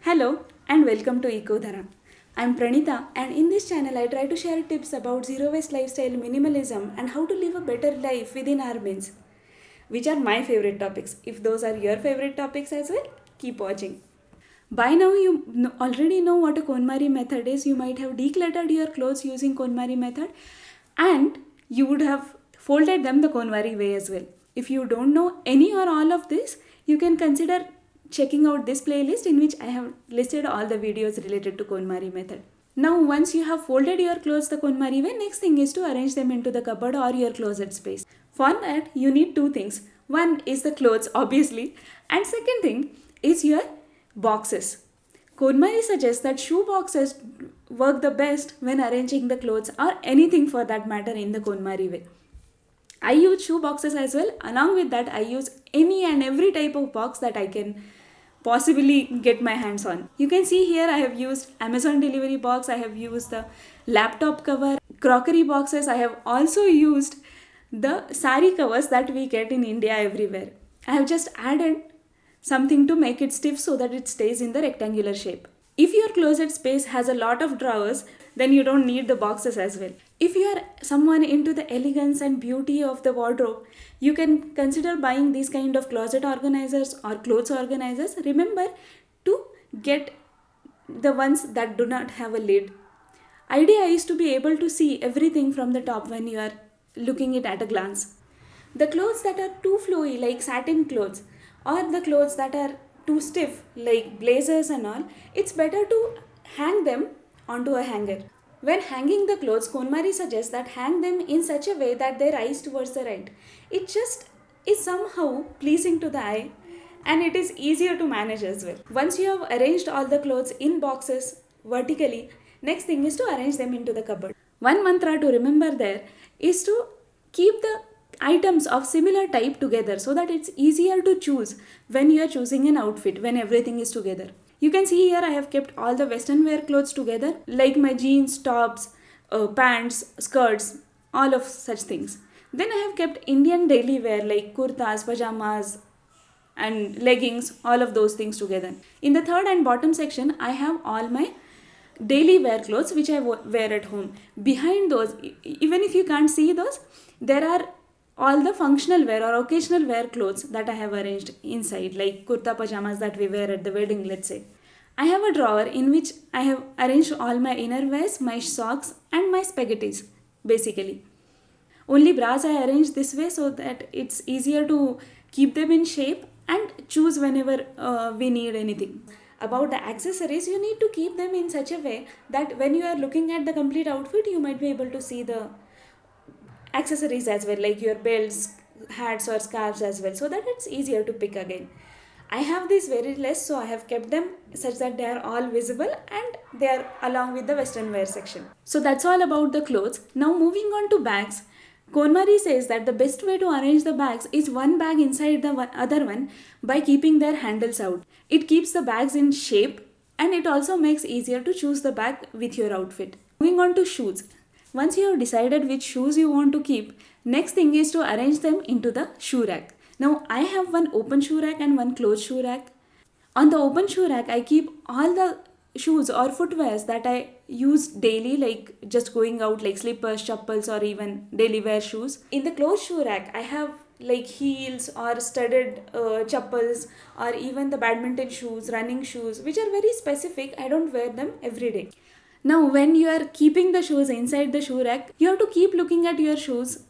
Hello and welcome to EcoDhara. I'm Pranita and in this channel I try to share tips about zero waste lifestyle, minimalism and how to live a better life within our means, which are my favorite topics. If those are your favorite topics as well, keep watching. By now you already know what a KonMari method is. You might have decluttered your clothes using KonMari method and you would have folded them the KonMari way as well. If you don't know any or all of this, you can consider checking out this playlist in which I have listed all the videos related to KonMari method. Now once you have folded your clothes the KonMari way, next thing is to arrange them into the cupboard or your closet space. For that you need two things. One is the clothes obviously, and second thing is your boxes. KonMari suggests that shoe boxes work the best when arranging the clothes or anything for that matter in the KonMari way. I use shoe boxes as well. Along with that, I use any and every type of box that I can possibly get my hands on. You can see here I have used Amazon delivery box, I have used the laptop cover, crockery boxes. I have also used the sari covers that we get in India everywhere. I have just added something to make it stiff so that it stays in the rectangular shape. If your closet space has a lot of drawers, then you don't need the boxes as well. If you are someone into the elegance and beauty of the wardrobe, you can consider buying these kind of closet organizers or clothes organizers. Remember to get the ones that do not have a lid. Idea is to be able to see everything from the top when you are looking it at a glance. The clothes that are too flowy like satin clothes or the clothes that are too stiff like blazers and all, it's better to hang them onto a hanger. When hanging the clothes, KonMari suggests that hang them in such a way that they rise towards the right. It just is somehow pleasing to the eye and it is easier to manage as well. Once you have arranged all the clothes in boxes vertically, next thing is to arrange them into the cupboard. One mantra to remember there is to keep the items of similar type together so that it's easier to choose when you are choosing an outfit, when everything is together. You can see here I have kept all the western wear clothes together like my jeans, tops, pants, skirts, all of such things. Then I have kept Indian daily wear like kurtas, pajamas and leggings, all of those things together. In the third and bottom section, I have all my daily wear clothes which I wear at home. Behind those, even if you can't see those, there are all the functional wear or occasional wear clothes that I have arranged inside, like kurta pajamas that we wear at the wedding, let's say. I have a drawer in which I have arranged all my inner wears, my socks and my spaghettis, basically. Only bras I arrange this way so that it's easier to keep them in shape and choose whenever we need anything. About the accessories, you need to keep them in such a way that when you are looking at the complete outfit, you might be able to see the accessories as well, like your belts, hats or scarves as well, so that it's easier to pick again. I have these very less, so I have kept them such that they are all visible and they are along with the western wear section. So that's all about the clothes. Now moving on to bags. KonMari says that the best way to arrange the bags is one bag inside the other one by keeping their handles out. It keeps the bags in shape and it also makes easier to choose the bag with your outfit. Moving on to shoes. Once you have decided which shoes you want to keep, next thing is to arrange them into the shoe rack. Now I have one open shoe rack and one closed shoe rack. On the open shoe rack, I keep all the shoes or footwears that I use daily, like just going out, like slippers, chappals or even daily wear shoes. In the closed shoe rack, I have like heels or studded chappals or even the badminton shoes, running shoes, which are very specific. I don't wear them every day. Now, when you are keeping the shoes inside the shoe rack, you have to keep looking at your shoes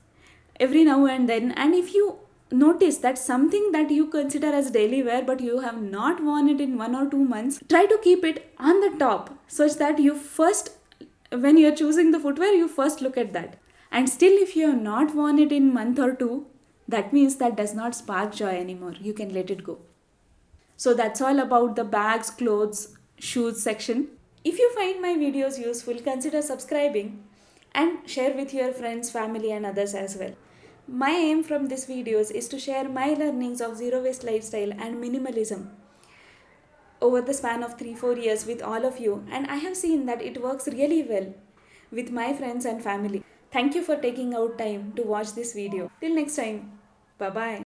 every now and then. And if you notice that something that you consider as daily wear but you have not worn it in 1 or 2 months, try to keep it on the top such that you first, when you are choosing the footwear, you first look at that. And still, if you have not worn it in month or two, that means that does not spark joy anymore. You can let it go. So that's all about the bags, clothes, shoes section. If you find my videos useful, consider subscribing and share with your friends, family and others as well. My aim from these videos is to share my learnings of zero waste lifestyle and minimalism over the span of 3-4 years with all of you, and I have seen that it works really well with my friends and family. Thank you for taking out time to watch this video. Till next time, bye bye.